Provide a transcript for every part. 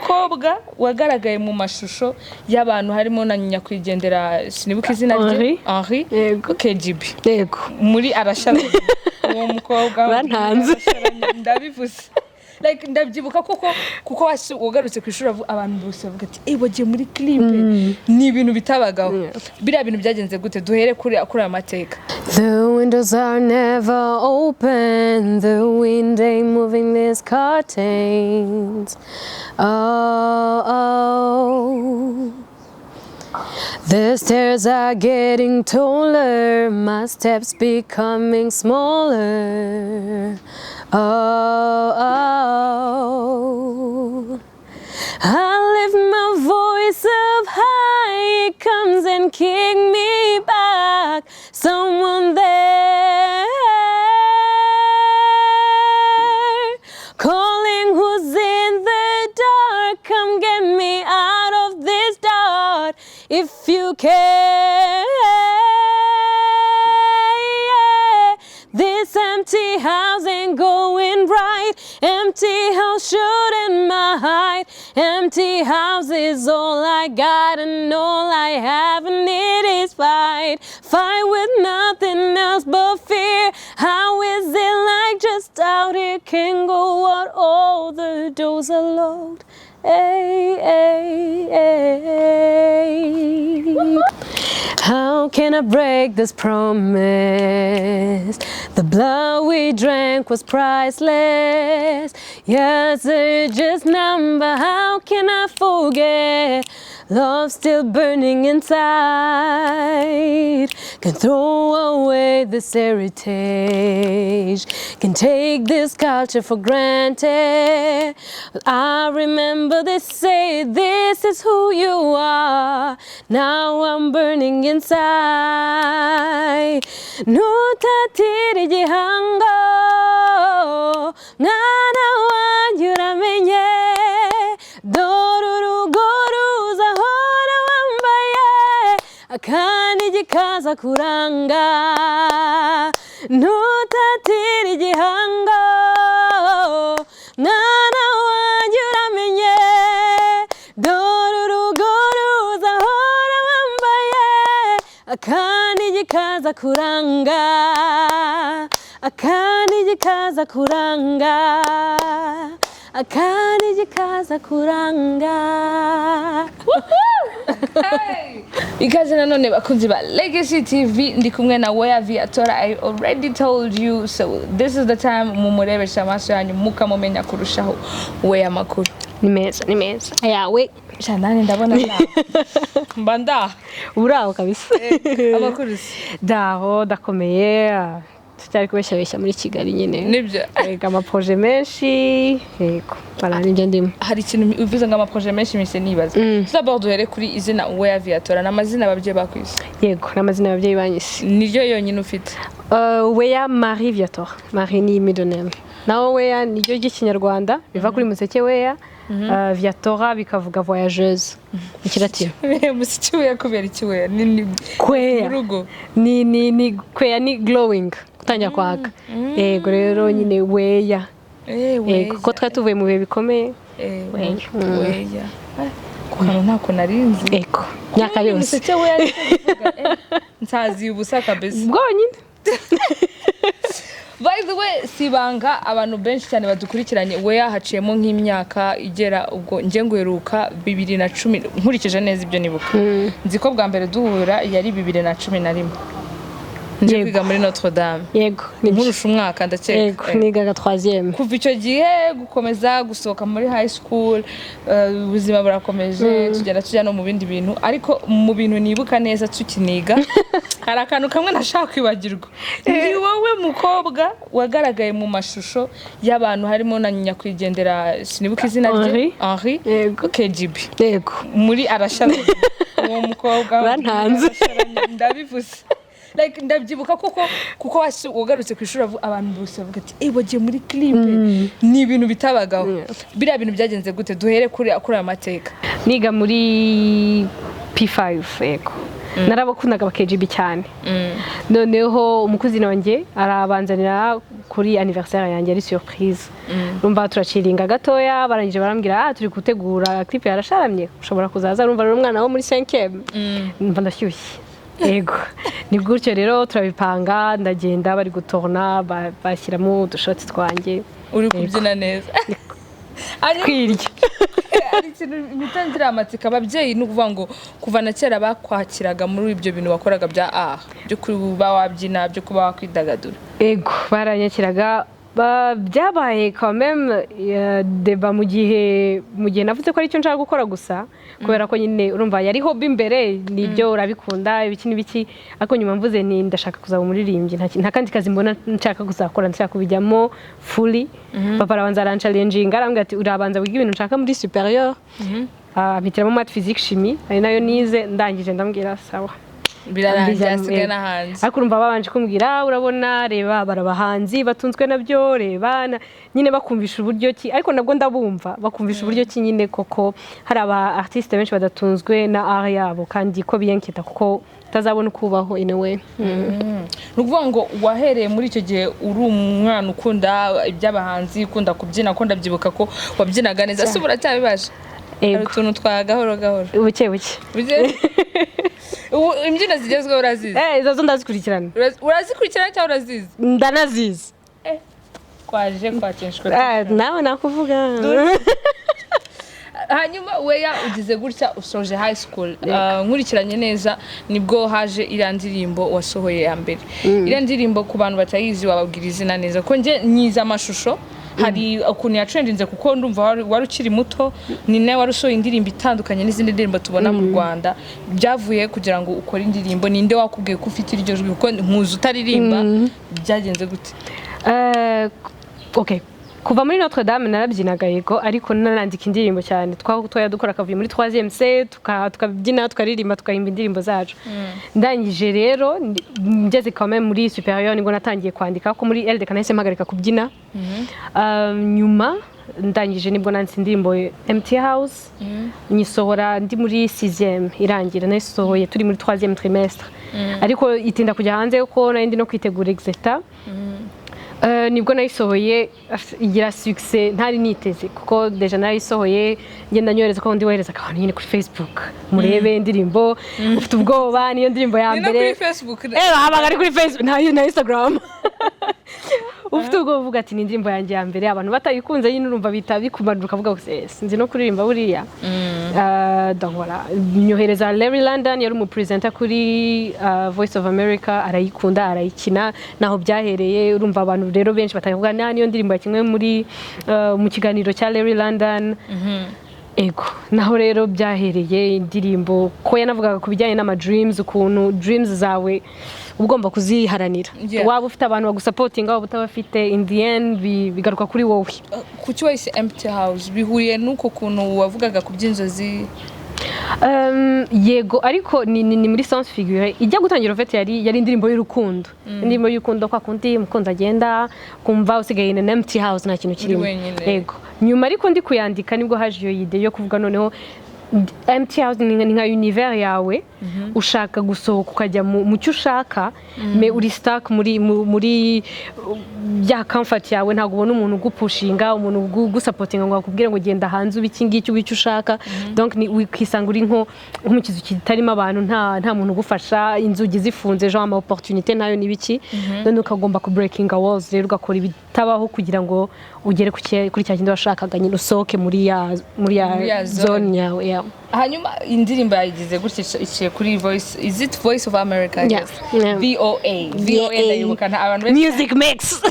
mukobwa wagaragaye mu mashusho y'abantu harimo na nyakwigendera sinibuka izina rye Henri KGB yego muri arasharanye uwo mukobwa bantanze ndabivuze like ndabyibuka kuko wagarutse ku ishuri abantu bose bavuga ati bagiye muri clip ni ibintu bitabagaho biriya bintu byagenze gute duhere kuri amateka. The windows are never open, the wind ain't moving these curtains. Oh. The stairs are getting taller, my steps becoming smaller. Oh, I lift my voice up high, it comes and kick me back. Someone there calling, who's in the dark, come get me out of this dark if you care. This empty house ain't going right. Empty house shouldn't mind. Empty house is all I got and all I have, and it is fight. Fight with nothing else but fear. How is it like just out here can't go out? All the doors are locked. Hey, hey, hey. How can I break this promise? The blood we drank was priceless. Yes, it's just number. How can I forget? Love still burning inside. Can throw away this heritage. Can take this culture for granted. I remember they say this is who you are. Now I'm burning inside. Nutatira igihango, mwana wanjye uramenye. Akandi gikaza kuranga, ntutatira igihango, mwana wanjye uramenye. Dore urugo ruzahora wambaye, akandi gikaza kuranga, akandi gikaza kuranga, akandi gikaza kuranga. Ikaze nanone bakunzi ba Legacy TV ndi kumwe na Weya Viatora. I already told you, so this is the time mumurebesha amaso yanyu mukamumenya kurushaho. Weya makuru Ni meza ayawe shanani ndabona mbanda uraho kabisa. Amakuru daho dakomeye tutari kubeshabesha muri Kigali nyine nibyo amaproje menshi yego baranije ndimo. Hari ikintu uvuze ngo amaproje menshi mise nibaza d'abord duhere kuri izina Weya Viatora n'amazina ababyeyi bakwise. Yego n'amazina ababyeyi banyise niryo yonyine ufite? Weya Marie Viatora. Marie ni middle name, naho Weya niryo ry'ikinyarwanda biva kuri Museke Weya. Viatora bikavuga voyageuse ikiratira. Musiki Weya kubera iki Weya? Ni kweya rugo ni kweya ni glowing kutangira kwaka. Yego rero nyine Weya. Yego ko twari tuvuye mu bihe bikomeye. Weya kuko ntako narinzi. Yego myaka yose Museke Weya nsazi ubusa kabisa bwonyine. By the way, sibanga abantu benshi cyane badukurikiranye. Weya haciyemo nk'imyaka igera ubwo nje nguheruka 2010 nkurikije neza ibyo nibuka. Nzi ko bwa mbere duhura yari 2011. Nje kwiga muri Notre Dame. Yego nkurusha umwaka ndakeka. Yego nigaga 3e. Kuva icyo gihe gukomeza gusohoka muri high school, ubuzima burakomeje tujya no mu bindi bintu, ariko mu bintu nibuka neza tukiniga hari akantu kamwe nashaka kwibagirwa. Ni wowe mukobwa wagaragaye mu mashusho y'abantu harimo na nyakwigendera sinibuka izina rye Henri KGB. Yego muri arasharanye uwo mukobwa bantanze ndabivuze. Like ndabyibuka kuko wagarutse ku ishuri abantu bose bavuga ati bagiye muri clip ni ibintu bitabagaho. Biriya bintu byagenze gute duhere kuri amateka? Niga muri P5 yego narabakundaga ba KGB cyane noneho umukuzina wanjye arabanzanira kuri anniversaire yanjye ari surprise rumva turaciringa gatoya barangije barambwira turi gutegura clip yarasharamye ushobora kuzaza rumva rero umwana wo muri 5e mva ndashyushye yego ni gutyo rero turabipanga ndagenda bari gutorna bashyiramo udushoti twanjye uri kubyina neza kwirya ari ikintu imitangira amatsika ababyeyi ni ukuvuga ngo kuva na kera bakwakiraga muri ibyo bintu wakoraga bya byo kuba wabyina byo kuba wakwidagadura yego baranyakiraga byabaye quand même deba mu gihe navuze ko ari cyo nshaka gukora gusa kubera ko nyine urumva yari hobby imbere nibyo urabikunda ibiki n'ibiki ariko nyuma mvuze ni ndashaka kuzaba umuririmbyi nta kandi kazi mbona nshaka kuzakora nshaka kubijyamo fully papa arabanza aranchallenging arambwira ati urabanza wiga ibintu nshaka muri supérieur mpitiramo math physique chimie ari nayo nize ndangije ndambwira sawa birarangiye asigaye n'ahanzi ariko urumva babanje kumbwira urabona reba barabahanzi batunzwe nabyo reba nyine bakumvisha uburyo ki ariko nabwo ndabumva bakumvisha uburyo ki nyine koko hari aba artiste benshi badatunzwe na art yabo kandi ko biyenketa kuko utazabona ukubaho in a way nukuvuga ngo wahereye muri icyo gihe uri umwana ukunda iby'abahanzi ukunda kubyina ukunda byibuka ko wabyinaga neza se buracyabibaje hari utuntu twa gahoro buke imbyino zigezweho urazizi izo zo ndazikurikirana urazikurikirana cyangwa urazizi ndanazizi twaje kwakishwa nawe nakuvuga hanyuma weya ugize gutya usoje high school nkurikiranye neza nibwo haje iriya ndirimbo wasohoye ya mbere iriya ndirimbo ku bantu batayizi wababwira izina neza ko njye nyiza amashusho hari ukuntu yatrendinze kuko ndumva wari ukiri muto ni nawe wari usohoye indirimbo itandukanye n'izindi ndirimbo tubona mu Rwanda byavuye kugira ngo ukore indirimbo ninde wakubwiye ko ufite iryo jwi kuko nkuzi utaririmba byagenze gute okay kuva muri Notre Dame narabyinaga yego ariko nanandika indirimbo cyane twaya dukora akavuye muri 3e C tukabyina tukaririmba tukahimba indirimbo zacu ndangije rero ngeze quand même muri supérieur nibwo natangiye kwandika ko muri LD kanahise mpagarika kubyina nyuma ndangije nibwo nanditse indirimbo Empty House nyisohora ndi muri 6e irangira nayisohoye turi muri 3e trimestre ariko itinda kujya hanze ko nari ndi no kwitegura exeta nibwo nayisohoye igira succès ntari niteze kuko deja nayisohoye ngenda nyohereza ko ndi wohereza abantu nyine kuri Facebook murebe indirimbo ufite ubwoba niyo ndirimbo ya mbere kuri Facebook habaga ari kuri Facebook na Instagram ufite ubwo uvuga ati ni indirimbo yanjye ya mbere abantu batayikunze nyine urumva bita bikumanuka ukavuga ngo sinzi no kuririmba buriya donc voilà nyohereza Larry London yari umupresenter kuri Voice of America arayikunda arayikina naho byahereye urumva abantu rero benshi batavuga niyo ndirimbo kimwe muri mu kiganiro cya Larry London ego naho rero byahereye indirimbo ko yanavugaga ku bijyanye n'ama dreams ukuntu dreams zawe ugomba kuziharanira waba ufite abantu bagusupportinga waba utabafite in the end bigaruka kuri wowe kuki wahise Empty House bihuriye nuko kuntu wavugaga ku by'inzozi yego ariko ni muri sens figure ijya gutangira ofete yari indirimbo y'urukundo indirimbo y'urukundo kwa kundi umukunzi agenda kumva usigaye in an empty house nta kintu kirimo yego nyuma ariko ndi kuyandika nibwo haje iyo idea yo kuvuga noneho empty house ni nka univers yawe ushaka gusohoka ukajya mu cyo ushaka me uri stuck muri ya comfort yawe ntago ubona umuntu ugupushinga umuntu ugusupportinga ngo akubwire ngo genda hanze ubiki ngiki ubicyo ushaka donc ni wikisanga uri nko mu kizu kitarimo abantu nta muntu ugufasha inzugi zifunze genre ama opportunité nayo nibiki none ukagomba ku breaking walls rero ugakora ibitabaho kugira ngo ugere kuri cya kindi washakaga nyine usohoke muri ya zone yawe hanyuma indirimbo yagize gutya iciye kuri Voice Voice of America yes VOA ndayibuka abantu benshi music mix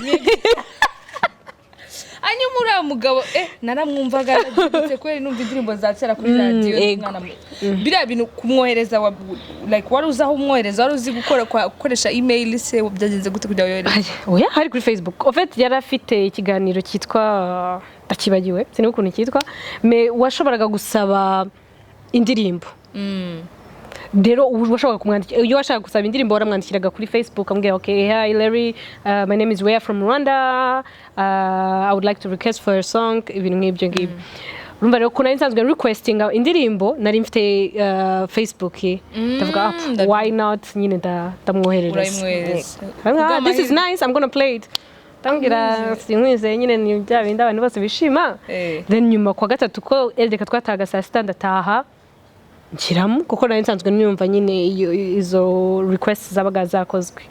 hanyuma uriya mugabo naramwumvaga nagitse kweri numva indirimbo za kera kuri radio mwana biriya bintu kumwohereza like wari uzaho umwohereza wari uzi gukoresha email se byagenze gute kujya yohereza oya hari kuri Facebook en fait yari afite ikiganiro cyitwa ndakibagiwe sinzi ukuntu cyitwa me washoboraga gusaba indirimbo rero washaka kumwandikira iyo washaka gusaba indirimbo waramwandikiraga kuri Facebook ambwira okay hi Larry my name is Wea from Rwanda I would like to request for a song ibintu nk'ibyo ngibyo urumva rero ko nari nsanzwe requestinga indirimbo nari mfite Facebook ndavuga why not nyine ndamwoherereza this is nice I'm gonna play it tangira sinkwize nyine ni bya bindi abantu bose bishima then nyuma kwa gatatu ko eldeka twataga saa sita ndataha nshyiramo kuko nari nsanzwe nyumva nyine izo requests zabaga zakozwe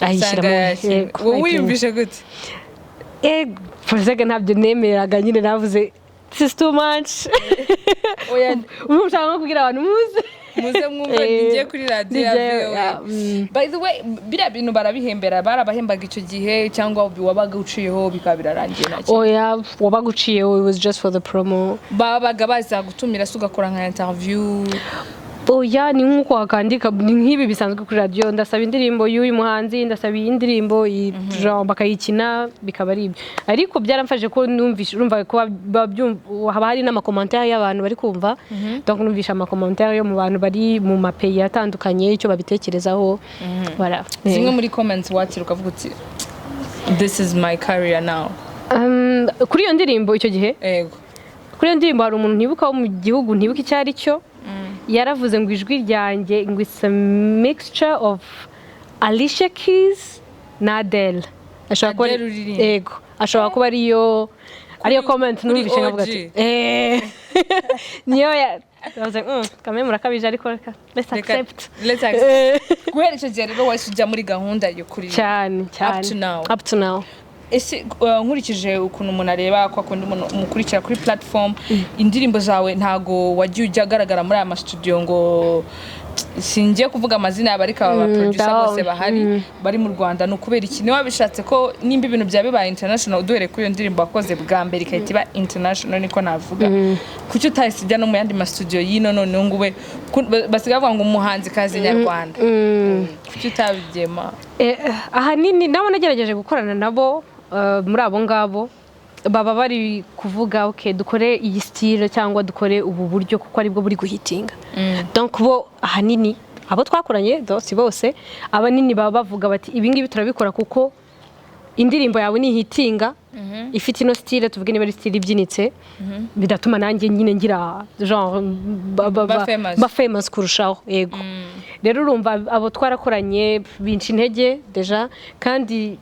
ayishyiramo wowe wiyumvishe gute for a second ntabyo nemeraga nyine navuze this is too much ubu ushaka kugira abantu muze mwumva ngiye kuri radio ya VOA. By the way bira bintu barabihembera barabahembaga icyo gihe cyangwa wabaga uciyeho bikaba birarangiye nacyo wabaga uciyeho it was just for the promo babaga baza gutumira sugakora nka interview oya ni nkuko wakandika nk'ibi bisanzwe kuri radio ndasaba indirimbo y'uyu muhanzi ndasaba indirimbo bakayikina bikaba ari ibyo ariko byaramfashe ko numvisha urumva ko haba hari n'amakommentaire y'abantu bari kumva donc numvisha amakommentaire yo mu bantu bari mu mapeyi atandukanye icyo babitekerezaho voilà zimwe muri comments wakiruka uvuga uti this is my career now kuri iyo ndirimbo icyo gihe yego kuri iyo ndirimbo hari umuntu ntibuka wo mu gihugu ntibuka icyo ari cyo yaravuze ngo ijwi ryanjye ngo it's a mixture of Alicia Keys na Adele ashobora kuba ariyo comment numvishe nkavuga ati niyo kamwe murakabije ariko let's accept guhera icyo gihe rero wahise ujya muri gahunda yo kuri cyane up to now ese nkurikije ukuntu umuntu areba kwa kundi mukurikira kuri platform indirimbo zawe ntago wagiye ujya agaragara muri aya studio ngo singiye kuvuga amazina yabo ariko aba producer bose bahari bari mu Rwanda no kubera iki ni wabishatse ko nimba ibintu byabibaye international uduhere kuri iyo ndirimbo wakoze bwa mbere ikahita iba international niko navuga kuki utahise no mu yandi studio yino none ngube basigaye bavuga ngo umuhanzi kazi nyarwanda kuki utabigema ahanini nabo nagerageje gukorana nabo muri abo ngabo baba bari kuvuga okay dukore iyi style cyangwa dukore ubu buryo kuko ari bwo buri guhitinga donc bo ahanini abo twakoranye bose abanini baba bavuga bati ibi ngibi turabikora kuko indirimbo yawe ni hitinga ifite ino style tuvuge niba ari style ibyinitse bidatuma nanjye nyine ngira genre ba famous kurushaho yego rero urumva abo twarakoranye binci intege deja kandi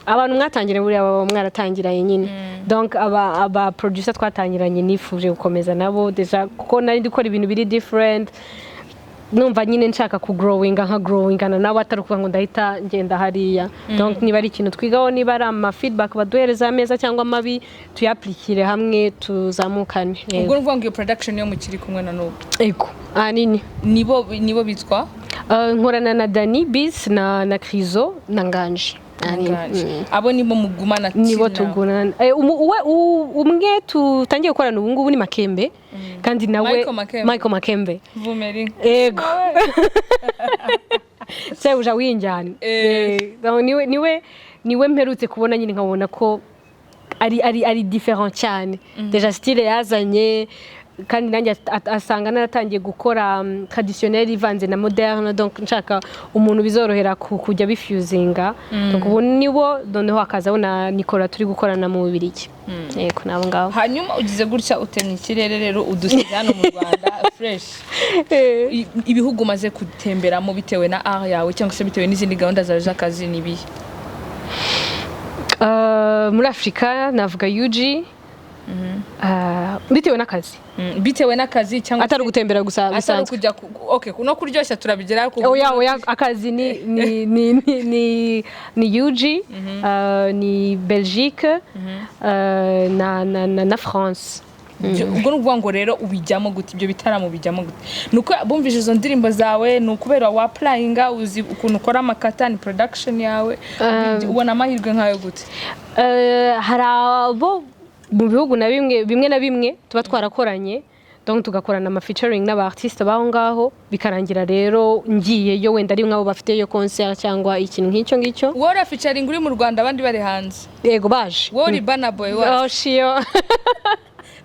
abantu mwatangire buri aba mwaratangiranye nyine donc aba producer twatangiranye nifuje gukomeza nabo deja kuko nari ndikora ibintu biri different numva nyine nshaka ku growingana nabo atari kuvuga ngo ndahita ngenda hariya donc niba ari ikintu twigaho niba ari ama feedback baduhereza ameza cyangwa mabi tuyaplikire hamwe tuzamukane ubwo nuvuga ngo iyo production yo mukiri kumwe na n'ubu ego nini nibo bitwa nkorana na Dani Biz na Krizo na Nganje abo nibo mugumana nibo tuguna umwe tutangiye gukorana ubu ngubu ni Makembe kandi nawe Michael Makembe Vumeri yego se uja winjana niwe mperutse kubona nyine nkabona ko ari different cyane deja style yazanye kandi nanjye asanga naratangiye gukora traditionnel ivanze na moderne donc nshaka umuntu bizorohera kujya bifusinga donc ubu nibo noneho akazaho na Nicola turi gukorana mu Bubiligi yego nabo ngabo hanyuma ugize gutya utemye ikirere rero udusize hano mu Rwanda fresh ibihugu maze gutemberamo bitewe na art yawe cyangwa se bitewe n'izindi gahunda zawe z'akazi nibihe muri Afrika navuga UG bitewe n'akazi cyangwa atari gutembera gusa bisanzwe okay no kuryoshya turabigera ko oya akazi ni UG ni Belgique na France ubwo nuvuga ngo rero ubijyamo gute ibyo bitaramo bijyamo gute nuko bumvije izo ndirimbo zawe nukubera wa applyinga uzi ukuntu ukora amakatani production yawe ubona amahirwe nkayo gute hari abo mu bihugu na bimwe na bimwe tuba twarakoranye donc tugakorana ama featuring n'aba artiste baho ngaho bikarangira rero ngiye yo wenda ari mwabo bafite yo concert cyangwa ikintu nk'icyo ngicyo wowe featuring uri mu Rwanda abandi bari hanze yego baje wowe uri Burna Boy wa shiyo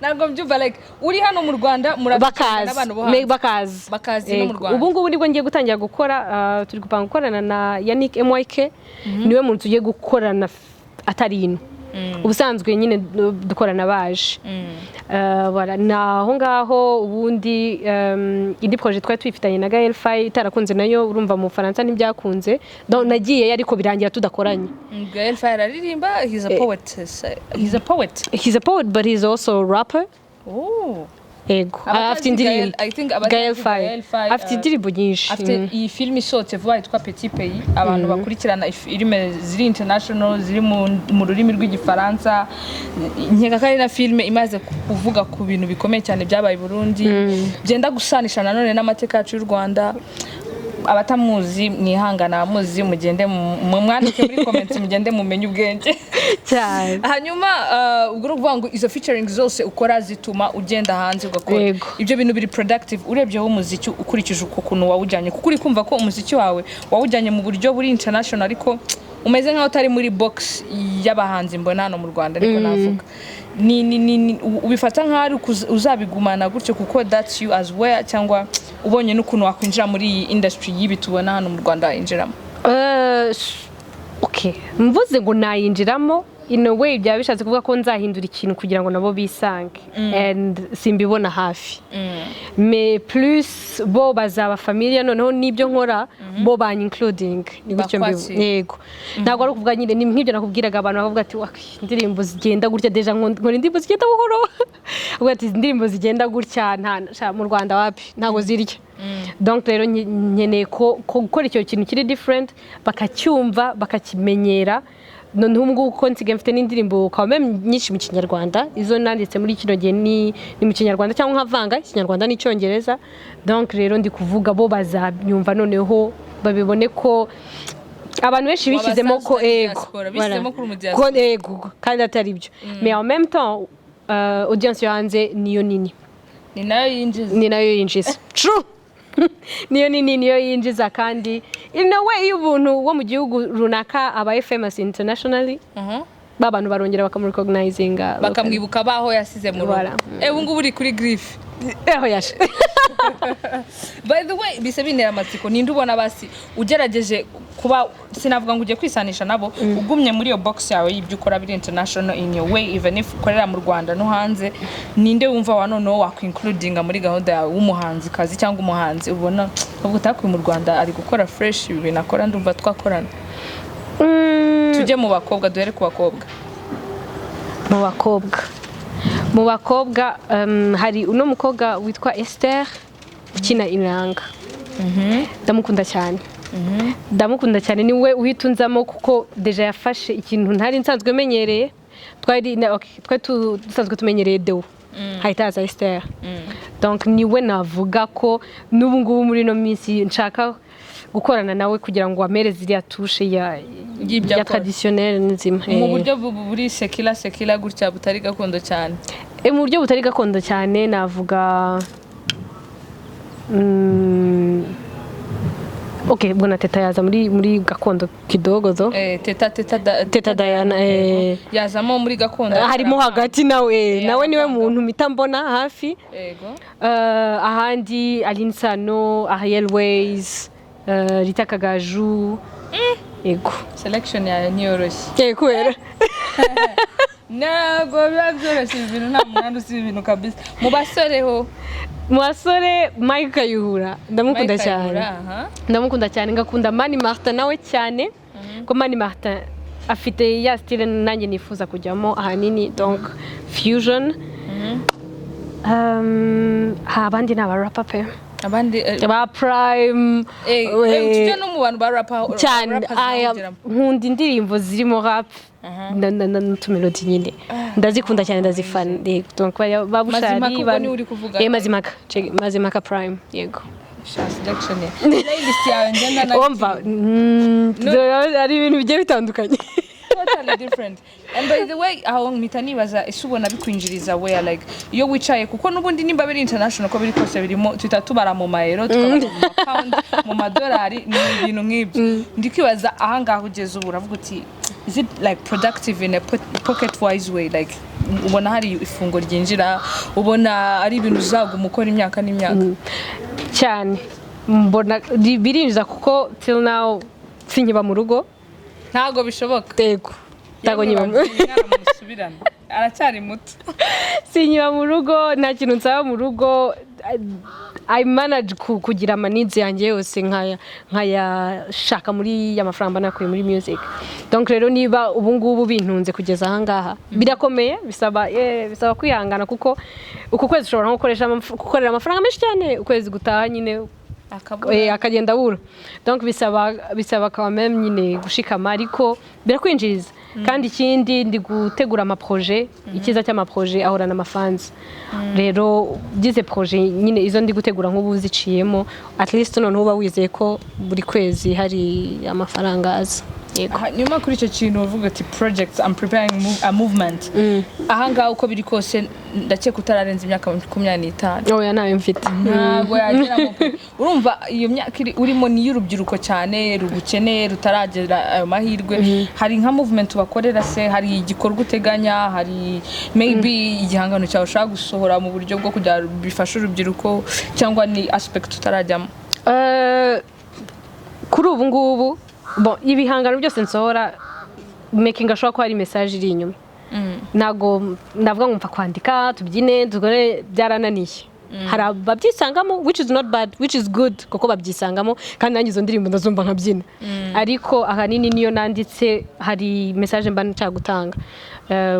ntabwo mbyumva like uri hano mu Rwanda murabakaza n'abantu bo hanze bakazi no mu Rwanda ubu ngubu nibwo ngiye gutangira gukora turi gupanga gukorana na Yannick MYK niwe muntu tugiye gukorana atari ino ubusanzwe nyine dukorana baje naho ngaho ubundi indi projet twari twifitanye na Gael Faye itarakunze nayo urumva mu Faransa ntibyakunze nagiye ariko birangira tudakoranye. Gael Faye aririmba, he's a poet. He's a poet but he's also a rapper. Ego afite indirimbo Gael Faye afite indirimbo nyinshi, afite iyi film isohotse vuba yitwa Petit Pays, abantu bakurikirana filime ziri international ziri mu rurimi rw'igifaransa, nkeka ko ari na filime imaze kuvuga ku bintu bikomeye cyane byabaye i Burundi, byenda gusanisha nanone n'amateka yacu y'u Rwanda. Abatamuzi mwihangana, abamuzi mugende mwandike muri comments mugende mumenye ubwenge cyane. Hanyuma ubwo ruvuga ngo izo featuring zose ukora zituma ugenda hanze ugakora ibyo bintu biri productive. Urebyeho umuziki ukurikije ukuntu wawujyanye, kuko uri kumva ko umuziki wawe wawujyanye mu buryo buri international ariko umeze nkaho utari muri box y'abahanzi mbona hano mu Rwanda ariko navuga ni ubifata nkaho uzabigumana gutyo kuko that's you as well, cyangwa ubonye n'ukuntu wakwinjira muri iyi industry yibi tubona hano mu Rwanda injiramo? Okay, mvuze ngo nayinjiramo in a way byaba bishatse kuvuga ko nzahindura ikintu kugira ngo nabo bisange and simbibona hafi. Mais plus bo bazaba familia noneho nibyo nkora bo ban including ni gutyo yego. Ntabwo ari kuvuga nyine ni nk'ibyo nakubwiraga abantu bavuga ati indirimbo zigenda gutya deja nkora indirimbo zigenda buhoro uvuga ati indirimbo zigenda gutya nta mu Rwanda wapi ntago zirya. Donc rero nkeneye ko gukora icyo kintu kiri different bakacyumva bakakimenyera. Noneho ubwo uko nsigaye mfite n'indirimbo quand même nyinshi mu Kinyarwanda, izo nanditse muri kino gihe ni mu Kinyarwanda cyangwa nkavanga Ikinyarwanda n'Icyongereza. Donc rero ndi kuvuga bo bazanyumva noneho babibone ko abantu benshi bishyizemo ko ko ego kandi atari ibyo. Mais en même temps audience yo hanze niyo nini, ni nayo yinjiza true niyo nini niyo yinjiza kandi in a way ubuntu wo mu gihugu runaka aba famous internationally babantu barongera bakamurecognizinga bakamwibuka baho yasize mu rugo. Ubu ngubu uri kuri Griff yashe. By the way bisebinera amatsiko ninde ubona basi ugerageje kuba sinavuga ngo uje kwisanisha nabo ugumye muri iyo box yawe y'ibyo ukora biri international in your way even if ukorera mu Rwanda no hanze, ninde wumva wa noneho wakwincludinga muri gahunda yawe w'umuhanzi kazi cyangwa umuhanzi ubona ubwo utakwiye mu Rwanda ari gukora fresh ibintu akora ndumva twakorana? Tujye mu bakobwa, duhere ku bakobwa. Mu bakobwa hari uno mukobwa witwa Esther ukina Inanga. Ndamukunda cyane niwe uhitunzamo kuko deja yafashe ikintu ntari nsanzwe menyereye. Twari dusanzwe tumenyereye Deo hayitaza Esther. Donc niwe navuga ko n'ubu ngubu muri no minsi nshaka gukorana nawe kugira ngo amereze iriya tushe ya traditionnel nzima. Mu buryo buri sekila gutya butari gakondo cyane. Mu buryo butari gakondo cyane navuga okay, bwana Teta yaza muri gakondo kidogo zo. Teta Diana yazamo muri gakondo. Harimo hagati nawe niwe muntu mpita mbona hafi. Yego. Ahandi Aline Sano, Ariel Ways, Rita Kagaju. Yego. Selection ya nyoroshye. Kwera. Ntabwo byoroshye ibintu nta munandi usiba ibintu kabisa. Mu basore Mike Kayihura ndamukunda cyane ngakunda Mani Martin nawe cyane ko Mani Martin afite ya style nanjye nifuza kujyamo ahanini, donc fusion. Abandi na barapa pe abandi ba Prime tujya no mu bantu ba rapper cyane. Nkunda indirimbo zirimo rap n'utumelodi nyine ndazikunda cyane ndazifana. Donc babushari Mazimaka Prime. Yego selection playlist yawe ngenda na ari ibintu bigiye bitandukanye totally different. And by the way aho mitanibaza isubona bikwinjiriza where like iyo wicaye kuko nubundi nimba biri international ko biri kose birimo tutatubara mu mayero tukabara mu pound mu madolari ni ibintu nk'ibyo. Ndikibaza aha ngaho ugeze ubu uravuga uti is it like productive in a pocket wise way, like ubona hari ifungo ryinjira ubona ari ibintu uzaguma ukora imyaka n'imyaka cyane? Mbona birinjiza kuko till now sinkiba mu rugo, ntago bishoboka. Yego ntago nyiba musubirana aracyari muto sinyiba mu rugo nta kintu nsaba mu rugo I manage kugira amanizi yanjye yose nkayashaka muri y'amafaranga nakuye muri music donc rero niba ubu ngubu bintunze kugeza aha ngaha birakomeye bisaba kwihangana kuko uku kwezi ushobora nko gukorera amafaranga menshi cyane ukwezi gutaha nyine akagenda abura donc bisaba quand même nyine gushikama ariko birakwinjiriza kandi ikindi ndi gutegura amaprojet ikiza cy'amaprojet ahorana amafanzi rero gize projet nyine izo ndi gutegura nk'ubu ziciyemo at least none uba wizeye ko buri kwezi hari amafaranga aza nyuma kuri icyo kintu uvuga ati projects I'm preparing a movement aha ngaha uko biri kose ndakeka utararenza imyaka 25 oya nawe mfite ntabwo yageramo urumva iyo myaka urimo ni y'urubyiruko cyane rugukeneye rutaragera ayo mahirwe hari nka movement bakorera se hari igikorwa uteganya hari maybe igihangano cyawe ushaka gusohora mu buryo bwo kujya bifasha urubyiruko cyangwa ni aspect utarajyamo kuri ubu ngubu bon ibihangano byose nsohora making ashobora ko hari message iri inyuma nago ndavuga ngo mfa kwandika tubyine tugore byarananiye hari ababyisangamo which is not bad which is good kuko babyisangamo kandi nanjye izo ndirimbo ndazumva nkabyina ariko ahanini niyo nanditse hari message mba nshaka gutanga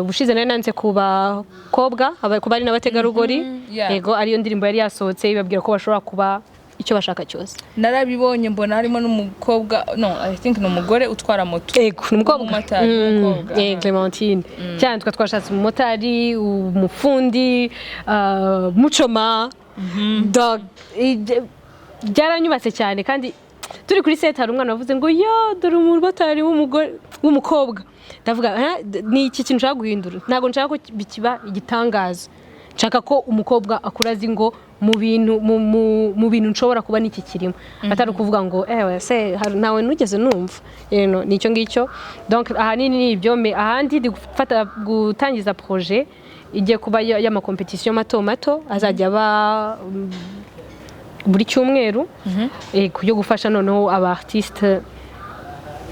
bushize nari nanditse ku bakobwa ku bari n'abategarugori yego ariyo ndirimbo yari yasohotse ibabwira ko bashobora kuba icyo bashaka cyose narabibonye mbona harimo n'umukobwa I think ni umugore utwara moto yego ni umukobwa Clementine cyane twashatse umumotari umufundi mucoma dog byaranyubatse cyane kandi turi kuri set hari umwana wavuze ngo yo dore umumotari w'umukobwa ndavuga ni iki kintu nshaka guhindura ntago nshaka ko bikiba igitangaza nshaka ko umukobwa akura azi ngo mu bintu nshobora kuba n'iki kirimo atari ukuvuga ngo se nawe nugeze numva nicyo ngicyo donc ahanini ni ibyo ahandi ndi gutangiza projet igiye kuba y'amakompetisiyo mato azajya aba buri cyumweru yo gufasha noneho aba artiste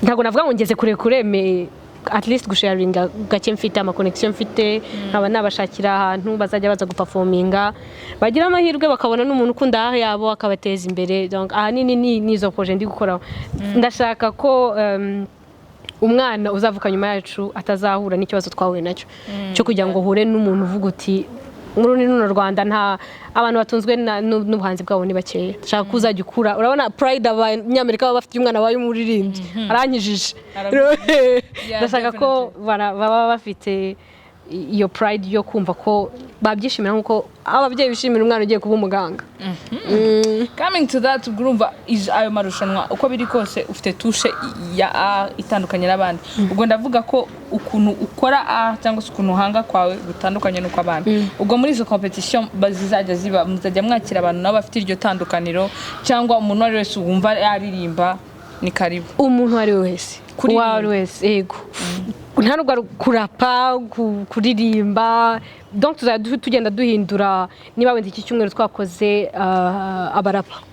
ntago navuga ngo ngeze kure at least gusharinga gake mfite ama connection mfite nkaba nabashakira ahantu bazajya baza guperforminga bagira amahirwe bakabona n'umuntu ukunda aho yabo akabateza imbere donc ahanini nizo projet ndi gukora ndashaka ko umwana uzavuka nyuma yacu atazahura n'ikibazo twahuye nacyo cyo kugira ngo hure n'umuntu uvuga uti muri runo Rwanda nta abantu batunzwe n'ubuhanzi bwabo ni bakeya shaka kuzajya ukura urabona pride abanyamerika baba bafite umwana wayo umuririmbyi aranyijije ndashaka ko baba bafite iyo pride yo kumva ko babyishimira nkuko ababyeyi bishimira umwana ugiye kuba umuganga coming to that urumva ayo marushanwa uko biri kose ufite touche ya itandukanye n'abandi ubwo ndavuga ko ukuntu ukora cyangwa se ukuntu uhanga kwawe gutandukanye n'uko abandi ubwo muri izo competition bazizajya ziba muzajya mwakira abantu nabo bafite iryo tandukaniro cyangwa umuntu wari wese wumva yaririmba ni karibu umuntu wari wese yego nta nubwo kurapa kuririmba donc tugenda duhindura niba wenda iki cyumweru twakoze abarapa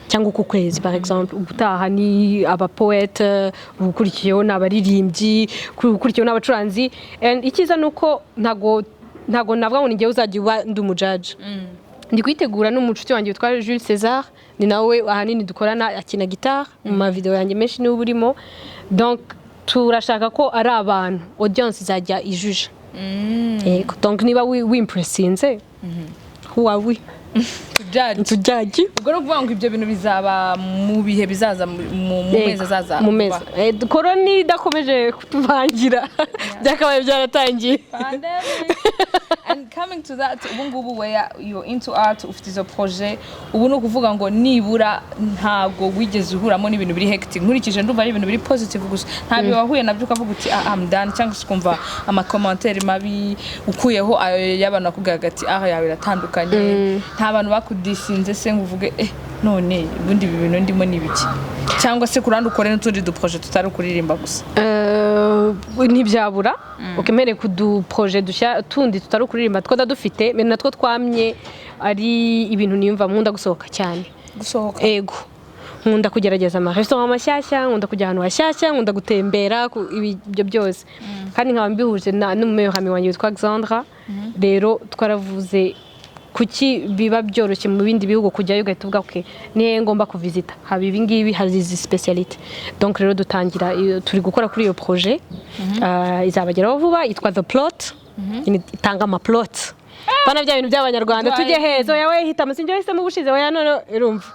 cyangwa uku kwezi par exemple ubutaha ni abapoete ukurikiyeho n'abaririmbyi ukurikiyeho n'abacuranzi ikiza nuko ntago navuga ngo ninjye uzajya uba ndi umujaji ndi kwitegura n'umucuti wanjye witwa Jules César ni nawe ahanini dukorana akina guitar mu ma video yanjye menshi niwe burimo donc turashaka ko ari abantu audience izajya ijuje yego donc niba wimpressinze who are we tujaji ubwo ruvuga ngo ibyo bintu bizaba mu bihe bizaza mu mezi azaza mu mezi koroni idakomeje kutuvangira byakabaye byaratangiye and coming to that ubu ngubu where you're into art ufite izo projet ubu no kuvuga ngo nibura ntago wigeze uhuramo n'ibintu biri hectic nkurikije ndumva ari ibintu biri positive gusa ntabyo wahuye nabyo ukavuga uti I'm done cyangwa se kumva ama commentaire mabi ukuyeho ayo y'abantu bakubwira ati yawe iratandukanye nta bantu bakudisinze se nguvuge none ubundi ibi bintu ndimo nibiki cyangwa se kurandi ukore n'utundi du projet tutari kuririmba gusa ntibyabura ukemere kudu projet dushya tundi tutari kuririmba twada dufite natwo twamye ari ibintu niyumva nkunda gusohoka cyane gusohoka ego nkunda kugerageza amaresitora mashyashya, nkunda kujya ahantu hashyashya, nkunda gutembera ibyo byose, kandi nkaba mbihuje n'umumeyohami wanjye witwa Alexandra. Rero twaravuze kuki biba byoroshye mu bindi bihugu kujyayo ugahita uvuga okay nihe ngomba kuvisita, haba ibi ngibi, hari izi speciality. Donc rero dutangira turi gukora kuri iyo projet, izabageraho vuba, yitwa The Plot, itanga amaplot bana bya bintu by'abanyarwanda tujye hezo yawe hita musinjye wese mu bushize oya none urumva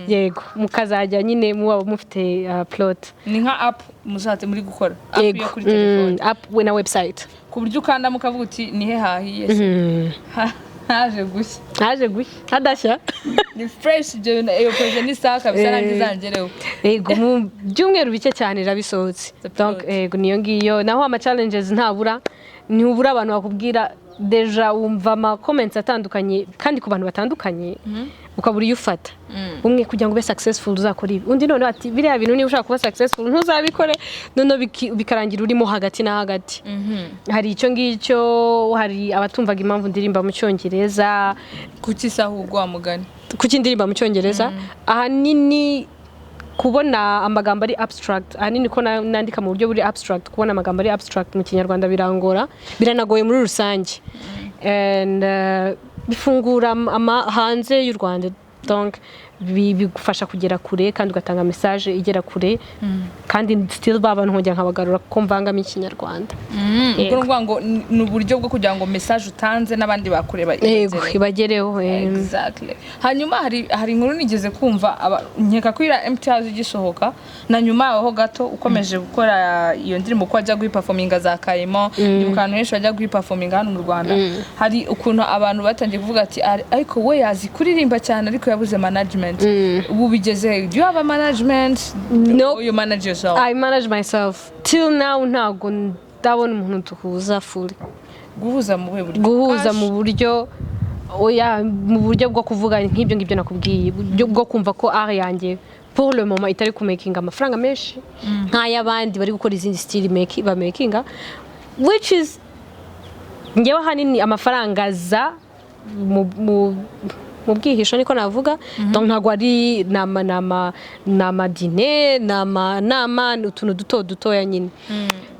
yego mukazajya nyine muba mufite plot. Ni nka app muzate muri gukora app yo kuri telefone, app we na website ku buryo ukanda mukavuga uti nihe hahiye haje gushya hadashya ni fresh iyo projet ni saka bisa nangizangereho yego mu byumweru bike cyane rabisohotse. Donc yego niyo ngiyo naho ama challenges ntabura abantu bakubwira deja wumva ama comments atandukanye kandi ku bantu batandukanye ukabura iyo ufata umwe kugira ngo ube successful uzakora ibi undi none ati biriya bintu niba ushaka kuba successful ntuzabikore none bikarangira urimo hagati na hagati. Hari icyo ngicyo, hari abatumvaga impamvu ndirimba mu cyongereza kuki sahubwo amugani kuki ndirimba mu cyongereza ahanini kubona amagambo ari abstract, ahanini ko nandika mu buryo buri abstract, kubona amagambo ari abstract mu kinyarwanda birangora, biranagoye muri rusange, and bifungura hanze y'u Rwanda. Donc bigufasha kugera kure kandi ugatanga message igera kure, kandi still babantu nkongera nkabagarura ko mvangamo ikinyarwanda. Ubwo ngo ni uburyo bwo kugira ngo message utanze n'abandi bakureba ibagereho. Exactly. Hanyuma hari inkuru nigeze kumva nkeka ko ira MTH igisohoka na nyuma aho gato ukomeje gukora iyo ndirimbo ko ajya guperforminga za Kayimo, ibukano henshi ajya guperforminga hano mu Rwanda. Hari ukuntu abantu batangiye kuvuga ati ariko we yazi kuririmba cyane ariko yabuze management. Ubu bigeze, do you have a management? No, you manage yourself? I manage myself till now. Ntago ndabona umuntu tuhuza fully. Guhuza mu buryo mu buryo mu buryo bwo kuvuga nk'ibyo ngibyo nakubwiye, bwo kumva ko art yanjye pour le moment itari ku making amafaranga menshi nk'ay'abandi bari gukora izindi style makinga, which is ngewe hanini amafaranga za mu bwihisho niko navuga. Donc ntago ari nama dîner nama utuntu dutoya nyine.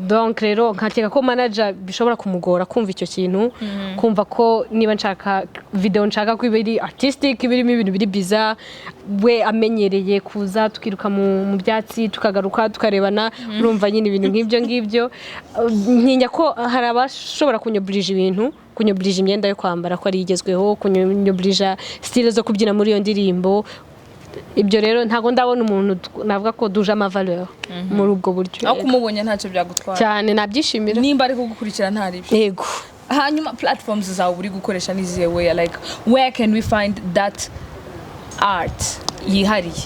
Donc rero nkateka ko manager bishobora kumugora kumva icyo kintu, kumva ko niba nshaka video nshaka ko ibiri artistic, ibirimo ibintu biri bizarre, we amenyereye kuza tukiruka mu byatsi tukagaruka tukarebana, urumva nyine ibintu nk'ibyo ngibyo. Ntinya ko hari abashobora kunyobrije ibintu, kunyobrije imyenda yo kwambara ko ari igezweho, kunyobrije style zo kubyina muri iyo ndirimbo. Ibyo rero ntago ndabona umuntu navuga ko duje ama valeur muri ubwo buryo. Aho kumubonye ntacyo byagutwara cyane, nabyishimira nimba ari kugukurikira ntari byo. Yego. Hanyuma platforms zawe uri gukoresha nizihe way, like where can we find that art yihariye?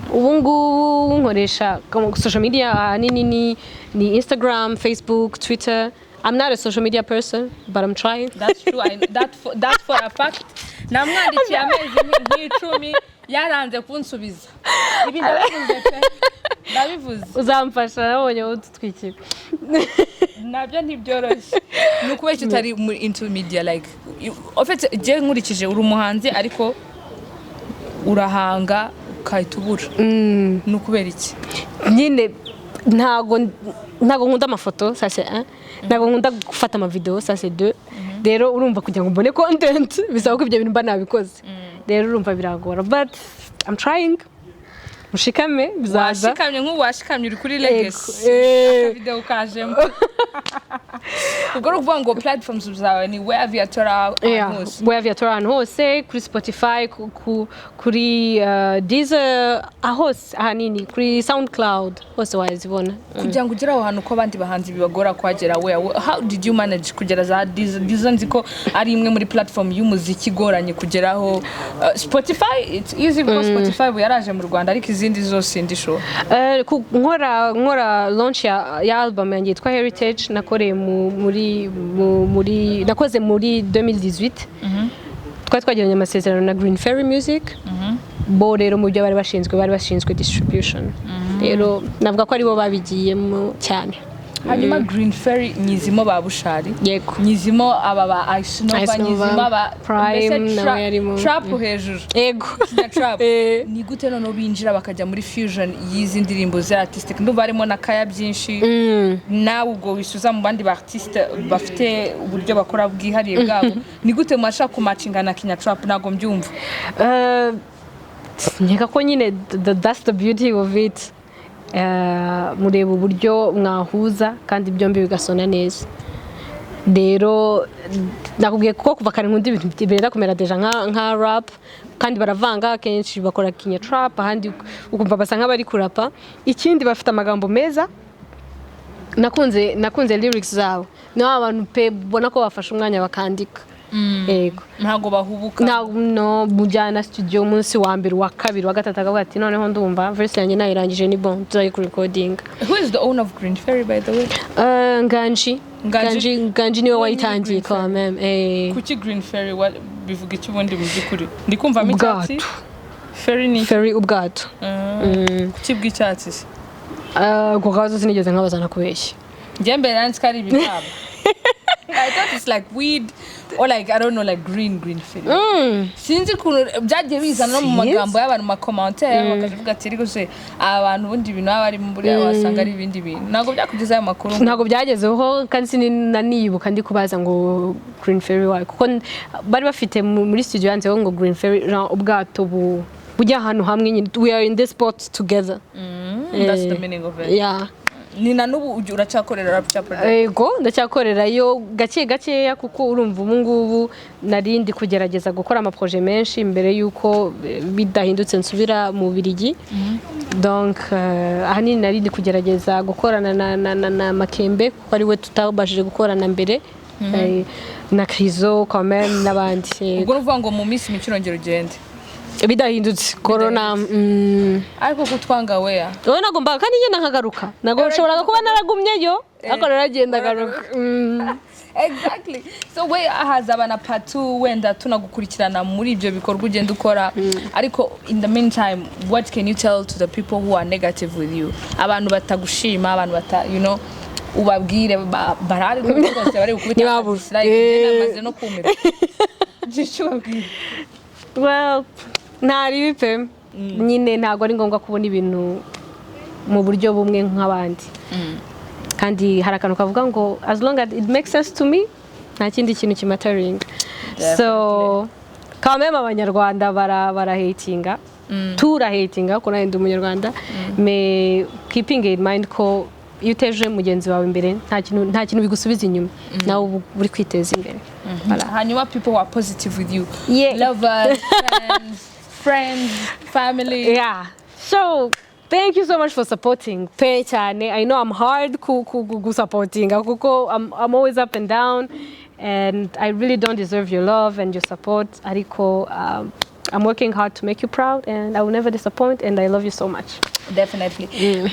Ubu ngubu nkoresha social media nini ni Instagram, Facebook, Twitter. I'm not a social media person, but I'm trying. That's true. That's for a fact. Namwandikiye amezi nk'icumi yaranze kunsubiza. Ibi ndabivuze. Uzamfasha nabonye ututwikira. Nabyo ntibyoroshye. Nukubeshya utari into media, like en fait je nkurikije uri umuhanzi ariko urahanga ukayitubura. Nukubera iki? Nyine ntago nkunda amafoto, ça c'est un. Ntago nkunda gufata ama video, ça c'est deux. Rero urumva kugira ngo mbone content bisaba ko ibyo bintu mba nabikoze. Rero urumva biragora, but I'm trying. Mushikame bizaza. Washikamye washikamye uri kuri Legacy. Video kajemo. Ubwo ruvuga ngo platforms zawe ni Where Viatora hose. Where Viatora hose, kuri Spotify, kuri Deezer, hose ahanini kuri SoundCloud hose wazibona. Kugira ngo ugere aho hantu ko abandi bahanzi bibagora kwagera, how did you manage kugera za Deezer? Nziko ari imwe muri platform y'umuziki igoranye kugeraho. Spotify it's easy because Spotify yaraje mu Rwanda ariko izindi zose ndisho. Nkora launch ya album yanjye yitwa Heritage, nakoreye nakoze muri 2018. Twari twagiranye amasezerano na Green Fairy Music. Bo rero mu byo bari bashinzwe distribution. Rero navuga ko ari bo babigiyemo cyane. hanyuma Green Fairy nyizimo ba Bushari yego nyizimo aba ba Ice Nova Ice Nova, nyizimo aba Prime mbese nawe yarimo. trap hejuru yego na trap ni gute noneho binjira bakajya muri fusion y'izi ndirimbo za artistic ndumva harimo na kaya byinshi nawe ubwo wisuza mu bandi ba artiste bafite uburyo bakora bwihariye bwabo ni gute mwashaka kumacinga na Kenya trap nago mbyumva nkeka ko nyine that's the beauty of it. Mureba uburyo mwahuza kandi byombi bigasona neza. Rero nakubwiye ko kuva kare nkunda ibintu birenda kumera deja nka rap kandi baravanga kenshi bakora Kenya trap ahandi ukumva basa nk'abari kurapa. Ikindi bafite amagambo meza nakunze lyrics zabo no abantu pe bona ko bafashe umwanya bakandika. Yego ntago bahubuka no mujyana studio umunsi wa mbere wa kabiri wa gatatu akavuga ati noneho ndumva verse yanjye nayirangije ni bon tuzayi ku recording. Who is the owner of Green Fairy by the way? Nganji niwe wayitangiye kwa meme. Kuki Green Fairy bivuga iki ubundi mu byukuri ndikumva icyatsi Fairy ni Fairy ubwato. Kuki bw'icyatsi se? Ko kazo sinigeze nkabazana kubeshya. Njye mbere nanditse ko ari ibitabo. I thought it's like weed or like I don't know like green Fairy. Sinzi kuntu byagiye bizana no mu magambo y'abantu ma commentaire bakavuga ati riko se abantu bundi bintu abari muri wasanga ari ibindi bintu. Nago byakugeza ayo makuru. Nago byagezeho kandi sinanibuka ndi kubaza ngo Green Fairy wayo kuko bari bafite muri studio yanze ngo Green Fairy ubwato bujya ahantu hamwe nyine we are in this spot together. That's the meaning of it. Yeah. Ni nanubu uracakorera rap cha project. Yego ndacakorera yo gake kuko urumva ngubu narindi kugerageza gukora ama projet menshi mbere yuko bidahindutse nsubira mu Birigi. Donc ahanini narindi kugerageza gukorana na Makembe kuko ari we tutabashije gukorana mbere. Na Krizo quand même nabandi. Ubwo uvuga ngo mu minsi mikirongero ugende. Bidahindutse corona ariko kutwanga weya wowe nagomba kandi nyine nkagaruka nago nshobora kuba naragumyeyo ariko naragenda garuka. Exactly. So we haza na part 2 wenda tunagukurikirana muri ibyo bikorwa ugenda ukora ariko in the meantime what can you tell to the people who are negative with you abantu batagushima abantu ubabwire barari rwose bari gukubita like namaze no kumira jishobabwire. Well ntari bipe nyine ntago ari ngombwa kubona ibintu mu buryo bumwe nk'abandi kandi hari akantu kavuga ngo as long as it makes sense to me nta kindi kintu kimataringa. So quand même abanyarwanda bara hatinga turahatinga ko nayo ndi umunyarwanda mais keeping in mind ko iyo uteje mugenzi wawe imbere nta kintu bigusubiza inyuma nawe uri kwiteza imbere. Hanyuma people who are positive with you, lovers, friends, family. Yeah. So thank you so much for supporting. Pe cyane. I know I'm hard ku supporting kuko I'm always up and down and I really don't deserve your love and your support. Ariko I'm working hard to make you proud and I will never disappoint and I love you so much. Definitely.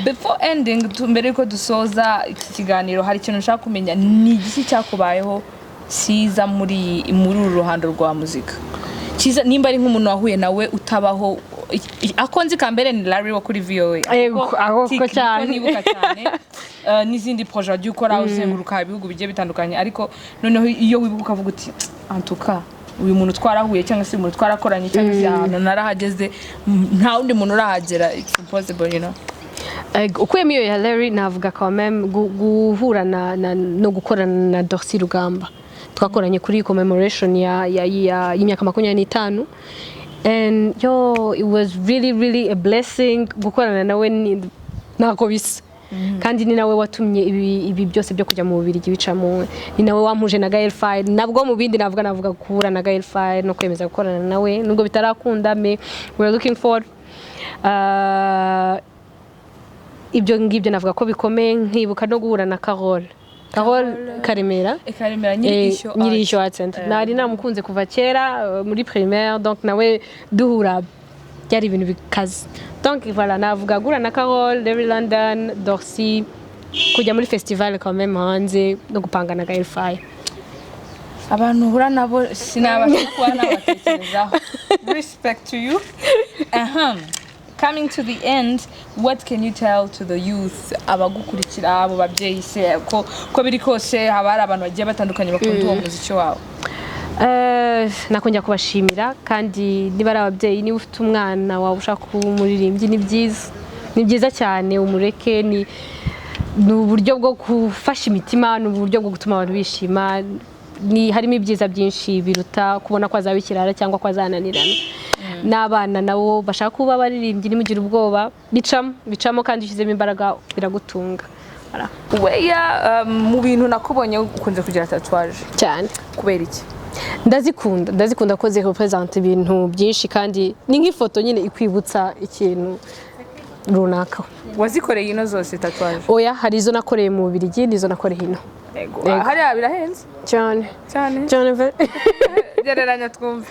Before ending mbere ko dusoza iki kiganiro hari ikintu nshaka kumenya ni igiki cyakubayeho siza muri ruhando rwa muzika. Kiza nimba ari nk'umuntu wahuye nawe utabaho akonzi kambere ni Larry wo kuri VOA. Aho ko cyane nibuka cyane n'izindi projet dukora uzenguruka ibihugu bigiye bitandukanye ariko noneho iyo wibuka uvuga uti antuka uyu muntu twarahuye cyangwa se umuntu twarakoranye cyangwa se ahantu narahageze nta wundi muntu urahagera it's impossible ukuyemo iyo ya Larry navuga quand même guhura no gukorana na Dorcy Rugamba twakoranye kuri commemoration y'imyaka 25 and it was really a blessing gukorana nawe nako bisa kandi ni nawe watumye ibi byose byo kujya mu Bubiligi bicamo ni nawe wampuje na Gael Fire nabwo mu bindi navuga guhura na Gael Fire no kwemeza gukorana nawe nubwo bitarakunda me we are looking forward ibyo ngibyo navuga ko bikomeye nkibuka no guhura na Carol Karemera nyiri Art Center nari namukunze kuva kera muri primaire donc nawe duhura byari ibintu bikaze donc voilà navuga gura na Carol Larry London Dorcy kujya muri festival quand même hanze no gupanga na Gael Fire abantu hura nabo sinabasha kuba nabatekerezaho respect to you coming to the end, what can you tell to the youth abagukurikira abo babyeyi se ko biri kose haba hari abantu bagiye batandukanye bakunda uwo muziki wawe? Nakongera kubashimira kandi niba ari ababyeyi niba ufite umwana wawe ushaka kumuririmbyi ni byiza cyane umureke ni uburyo bwo gufasha imitima ni uburyo bwo gutuma abantu bishima harimo ibyiza byinshi biruta kubona ko azabikirara cyangwa ko azananirana n'abana nabo bashaka kuba baririmbyi nimugire ubwoba bicamo kandi ushyizemo imbaraga biragutunga. Weya mu bintu nakubonye ukunze kugira tatouage cyane kubera iki? ndazikunda ko zirepresenta ibintu byinshi kandi ni nk'ifoto nyine ikwibutsa ikintu runaka. Wazikoreye ino zose tatouage? Oya, hari izo nakoreye mu Bubiligi n'izo nakoreye hino. Yego. Hariya birahenze cyane gereranya twumve.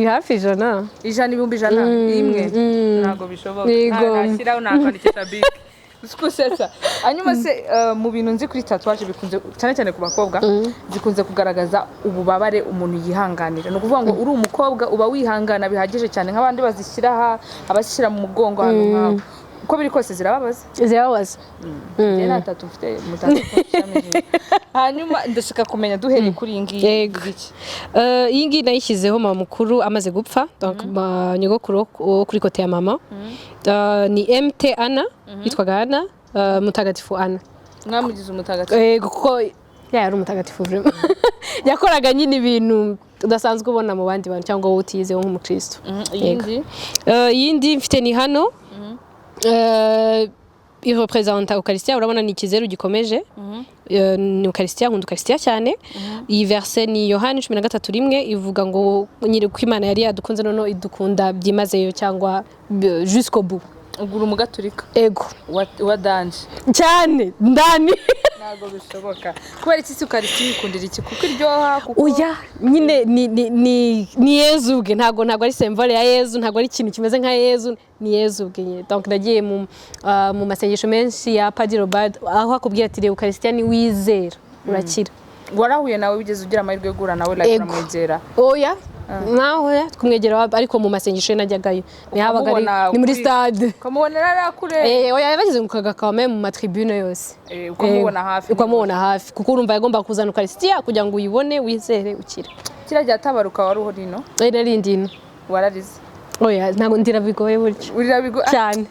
Hafi ijana imwe ntabwo bishoboka. Ntashyiraho nakwandikisha big usikusesa. Hanyuma se mu bintu nzi kuri tatouage bikunze cyane ku bakobwa zikunze kugaragaza ububabare umuntu yihanganira. No kuvuga ngo uri umukobwa uba wihangana bihagije cyane nk'abandi bazishyira abashyira mu mugongo hano nk'aho. Uko biri kose zirababaza. Njye tatu mfite mutatu. Hanyuma ndashaka kumenya duhereye kuri iyi ngiyi. Iyi ngiyi nayishyizeho mama mukuru amaze gupfa, donc nyogokuru kuri kote ya mama. Ni MT Anna, yitwaga Anna, mutagatifu Anna. Mwamugize umutagatifu? Kuko yari umutagatifu vraiment. Yakoraga nyine ibintu udasanzwe ubona mu bandi bantu cyangwa wowe utiyizeho nk'umukristo. Iyindi mfite ni hano. Irepresenta Eucharistia, urabona ni ikizeru gikomeje. Ni Eucharistia, nkunda Eucharistia cyane. Iyi verse ni Yohani 13:1 ivuga ngo nyiri ko Imana yari yadukunze none idukunda byimazeyo cyangwa jusqu'au bout. Ugura umugaturika? Ego. Wa danje cyane ndani. Ntago bishoboka. Kubera iki Eucharistia ikundira iki? Kuko iryoha kuko oya nyine ni Yezu ubwe ntago ari symbole ya Yezu, ntago ari ikintu kimeze nka Yezu, ni Yezu ubwe. Donc nagiye mu masengesho menshi ya Padiri Robert aho akubwira ati Eucharistia ni wizera urakira. Warahuye nawe bigeze ugira amahirwe yo gura nawe like uramwegera? Oya nawe twumwegera ariko mu masengesho najyagayo nihabaga ni muri stade ukamubonera arakure. Oya yabagize mukaga kame mu matribune yose ukamubona hafi kuko urumva yagomba kuzana Eucharistia kugira ngo uyibone wizere ukira. Kirajya tabaruka wari uhorino? Narindino. Wararize? Oya ntago ndira bigoye buryo. Urirabigoye cyane.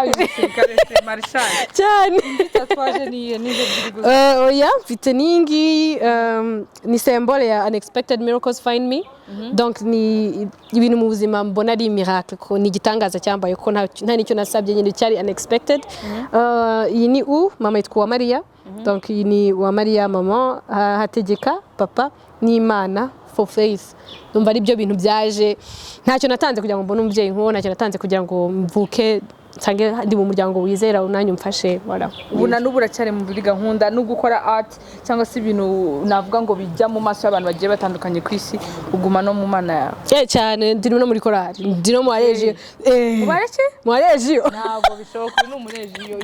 Umusirikare Marshal. Cyane. Tatouage nizo biri oya mfite ningi ni symbole ya unexpected miracles find me. Donc ni ibintu mu buzima mbona ari miracle ko ni gitangaza cyambaye ko nta nicyo nasabye nyine cyari unexpected. Iyi ni mama yitwa Maria. Donc iyi ni wa Maria mama hategeka papa ni Imana for faith. Numva ari byo bintu byaje ntacyo natanze kugira ngo mbone umubyeyi nko ntacyo natanze kugira ngo mvuke nsange ndi mu muryango wizera unanye umfashe wala. Ubuna n'ubura cyane mu biri gahunda no gukora art cyangwa se ibintu navuga ngo bijya mu maso y'abantu bagiye batandukanye ku isi uguma no mu mana yawe. Cyane ndi no muri korali ndi no mu areji. Ubareke? Mu areji. Ntabwo bishoboka no mu areji yo.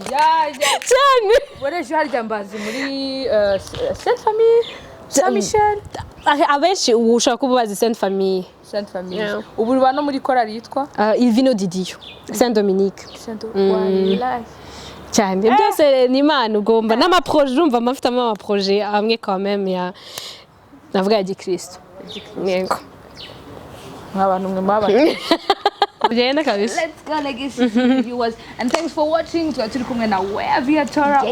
Cyane. Areji harya mbazi muri Sainte Famille. Saint Michel. Abenshi ushaka kubaza Sainte Famille. Sainte Famille. Ubu ruba no muri korali yitwa Il Vino di Dio. Saint Dominique. Cyane byose ni Imana ugomba n'amaproje urumva amafitamo amaproje amwe quand même ya navuga ya gikristo. Yego. Nk'abantu mwe maba. Ugenda kabisa. Let's go legacy viewers and thanks for watching. Turi kumwe na Weya Viatora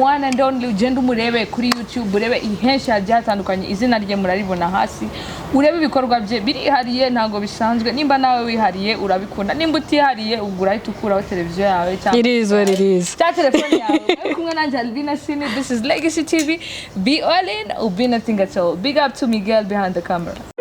one and only ugenda umurebe kuri YouTube urebe ihensha ryatandukanye izina rye muraribona hasi urebe ibikorwa bye birihariye ntago bisanzwe nimba nawe wihariye urabikunda nimba utihariye ugura itukuraho televiziyo yawe cyangwa irizo ta telefone yawe kumwe na Albina Sini. This is Legacy TV. Be all in or be nothing at all. Big up to Miguel behind the camera.